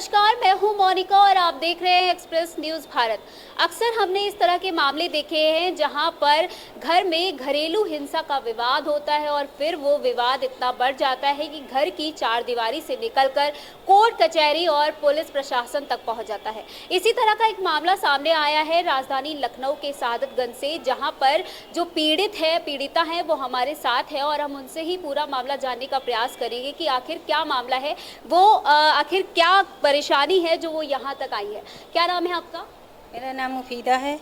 नमस्कार, मैं हूं मोनिका और आप देख रहे हैं एक्सप्रेस न्यूज़ भारत। अक्सर हमने इस तरह के मामले देखे हैं जहां पर घर में घरेलू हिंसा का विवाद होता है और फिर वो विवाद इतना बढ़ जाता है कि घर की चारदीवारी से निकलकर कोर्ट कचहरी और पुलिस प्रशासन तक पहुंच जाता है। इसी तरह का एक मामला सामने आया है राजधानी लखनऊ के सादतगंज से, जहां पर जो पीड़िता है वो हमारे साथ है और हम उनसे ही पूरा मामला जानने का प्रयास करेंगे कि आखिर क्या मामला है, वो आखिर क्या परेशानी है जो वो यहाँ तक आई है। क्या नाम है आपका? मेरा नाम मुफीदा है।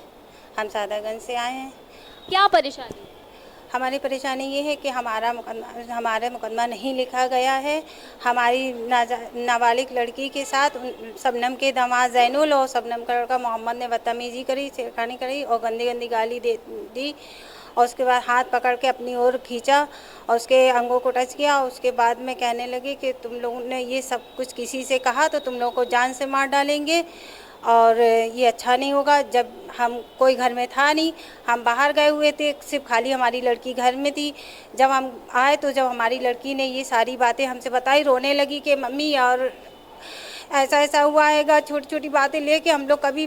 हम सादागंज से आए हैं। क्या परेशानी? हमारी परेशानी ये है कि हमारा मुकदमा नहीं लिखा गया है। हमारी नाबालिग लड़की के साथ शबनम के दामाद ज़ैनुल और शबनम का लड़का मोहम्मद ने बदतमीज़ी करी, छेड़खानी करी और गंदी गंदी गाली दी और उसके बाद हाथ पकड़ के अपनी ओर खींचा और उसके अंगों को टच किया। और उसके बाद में कहने लगी कि तुम लोगों ने ये सब कुछ किसी से कहा तो तुम लोगों को जान से मार डालेंगे और ये अच्छा नहीं होगा। जब हम कोई घर में था नहीं, हम बाहर गए हुए थे, सिर्फ खाली हमारी लड़की घर में थी। जब हम आए तो जब हमारी लड़की ने ये सारी बातें हमसे बताई, रोने लगी कि मम्मी और ऐसा ऐसा हुआ हैगा। छोटी छोटी बातें लेके हम लोग कभी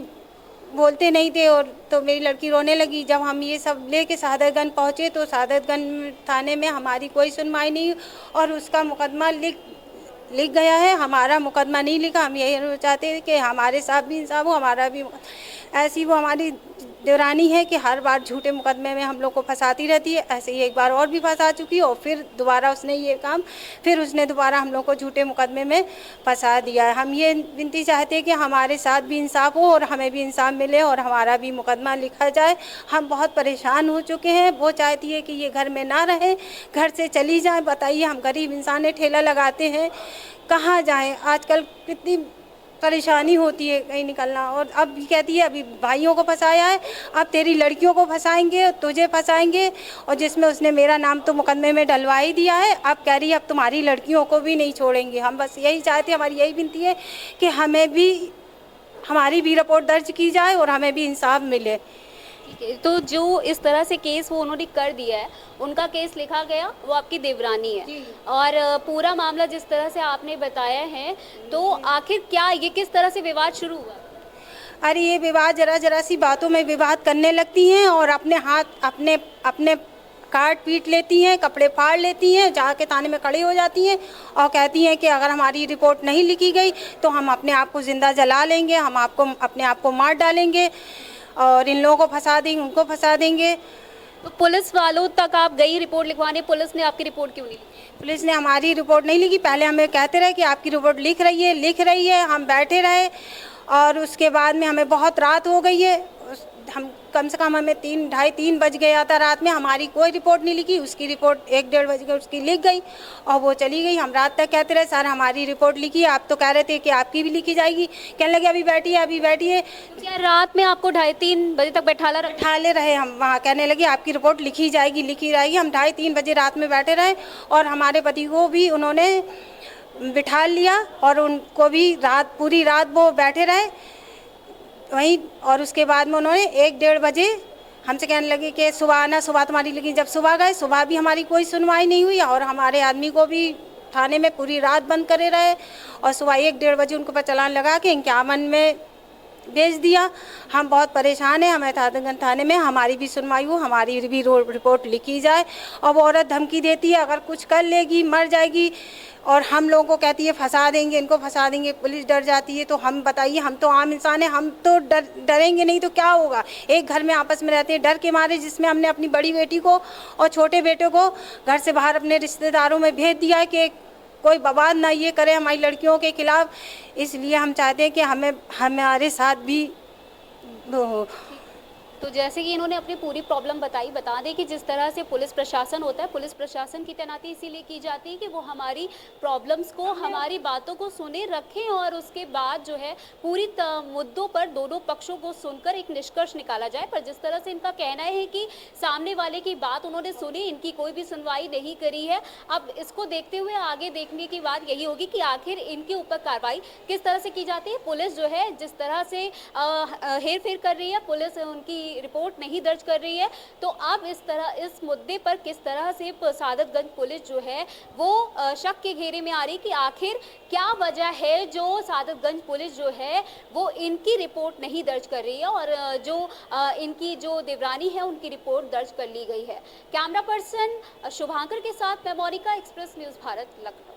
बोलते नहीं थे और तो मेरी लड़की रोने लगी। जब हम ये सब लेके सादतगंज पहुँचे तो सादतगंज थाने में हमारी कोई सुनवाई नहीं और उसका मुकदमा लिख गया है। हमारा मुकदमा नहीं लिखा। हम यही चाहते हैं कि हमारे साथ भी इंसाफ हो, हमारा भी। ऐसी वो हमारी देवरानी है कि हर बार झूठे मुकदमे में हम लोग को फंसाती रहती है। ऐसे ही एक बार और भी फंसा चुकी है और फिर दोबारा उसने ये काम, फिर उसने दोबारा हम लोग को झूठे मुकदमे में फंसा दिया है। हम ये विनती चाहते हैं कि हमारे साथ भी इंसाफ हो और हमें भी इंसाफ मिले और हमारा भी मुकदमा लिखा जाए। हम बहुत परेशान हो चुके हैं। वो चाहती है कि ये घर में ना रहे, घर से चली जाए। बताइए, हम गरीब इंसान हैं, ठेला लगाते हैं, कहाँ जाएं? आजकल कितनी परेशानी होती है कहीं निकलना। और अब कहती है अभी भाइयों को फंसाया है, अब तेरी लड़कियों को फंसाएंगे, तुझे फंसाएंगे। और जिसमें उसने मेरा नाम तो मुकदमे में डलवा ही दिया है, अब कह रही है अब तुम्हारी लड़कियों को भी नहीं छोड़ेंगे। हम बस यही चाहते हैं, हमारी यही विनती है कि हमें भी, हमारी भी रिपोर्ट दर्ज की जाए और हमें भी इंसाफ मिले। तो जो इस तरह से केस वो उन्होंने कर दिया है, उनका केस लिखा गया, वो आपकी देवरानी है और पूरा मामला जिस तरह से आपने बताया है, तो आखिर क्या ये किस तरह से विवाद शुरू हुआ? अरे ये विवाद जरा सी बातों में विवाद करने लगती हैं और अपने हाथ अपने काट पीट लेती हैं, कपड़े फाड़ लेती हैं, जाके थाने में खड़ी हो जाती हैं और कहती हैं कि अगर हमारी रिपोर्ट नहीं लिखी गई तो हम अपने आप को ज़िंदा जला लेंगे, हम अपने आप को मार डालेंगे और इन लोगों को फंसा देंगे, उनको फंसा देंगे। तो पुलिस वालों तक आप गई रिपोर्ट लिखवाने, पुलिस ने आपकी रिपोर्ट क्यों नहीं लिखी? पुलिस ने हमारी रिपोर्ट नहीं लिखी। पहले हमें कहते रहे कि आपकी रिपोर्ट लिख रही है। हम बैठे रहे और उसके बाद में हमें बहुत रात हो गई है। हम कम से कम हमें 3:30-3 बज गया था रात में। हमारी कोई रिपोर्ट नहीं लिखी। उसकी रिपोर्ट 1-1:30 बज गए, उसकी लिख गई और वो चली गई। हम रात तक कहते रहे सर हमारी रिपोर्ट लिखी, आप तो कह रहे थे कि आपकी भी लिखी जाएगी। कहने लगे अभी बैठिए। क्या रात में आपको 2:30-3 बजे तक बैठाले रहे हम वहाँ। कहने लगे आपकी रिपोर्ट लिखी जाएगी। हम 2:30-3 बजे रात में बैठे रहे और हमारे पति को भी उन्होंने बिठा लिया और उनको भी पूरी रात वो बैठे रहे वहीं। और उसके बाद में उन्होंने 1-1:30 बजे हमसे कहने लगे कि सुबह आना, सुबह तुम्हारी। लेकिन जब सुबह गए, सुबह भी हमारी कोई सुनवाई नहीं हुई और हमारे आदमी को भी थाने में पूरी रात बंद करे रहे और सुबह 1-1:30 बजे उनको पर चालान लगा के 51 में भेज दिया। हम बहुत परेशान हैं। हमें सादतगंज थाने में हमारी भी सुनवाई हो, हमारी भी रिपोर्ट लिखी जाए। और वो औरत धमकी देती है अगर कुछ कर लेगी मर जाएगी और हम लोगों को कहती है फंसा देंगे, इनको फंसा देंगे। पुलिस डर जाती है। तो हम बताइए, हम तो आम इंसान हैं, हम तो डरेंगे नहीं तो क्या होगा? एक घर में आपस में रहते हैं डर के मारे, जिसमें हमने अपनी बड़ी बेटी को और छोटे बेटे को घर से बाहर अपने रिश्तेदारों में भेज दिया है कि कोई बवाल ना ये करे हमारी लड़कियों के खिलाफ। इसलिए हम चाहते हैं कि हमारे साथ भी तो जैसे कि इन्होंने अपनी पूरी प्रॉब्लम बताई, बता दें कि जिस तरह से पुलिस प्रशासन होता है, पुलिस प्रशासन की तैनाती इसीलिए की जाती है कि वो हमारी प्रॉब्लम्स को, हमारी बातों को सुने रखें और उसके बाद जो है पूरी मुद्दों पर दोनों पक्षों को सुनकर एक निष्कर्ष निकाला जाए। पर जिस तरह से इनका कहना है कि सामने वाले की बात उन्होंने सुनी, इनकी कोई भी सुनवाई नहीं करी है। अब इसको देखते हुए आगे देखने की बात यही होगी कि आखिर इनके ऊपर कार्रवाई किस तरह से की जाती है। पुलिस जो है जिस तरह से हेर फेर कर रही है, पुलिस उनकी रिपोर्ट नहीं दर्ज कर रही है। तो अब इस मुद्दे पर किस तरह से सादतगंज पुलिस जो है वो शक के घेरे में आ रही कि आखिर क्या वजह है जो सादतगंज पुलिस जो है वो इनकी रिपोर्ट नहीं दर्ज कर रही है और जो इनकी जो देवरानी है उनकी रिपोर्ट दर्ज कर ली गई है। कैमरा पर्सन शुभांकर के साथ मैं मोनिका, एक्सप्रेस न्यूज़ भारत, लखनऊ।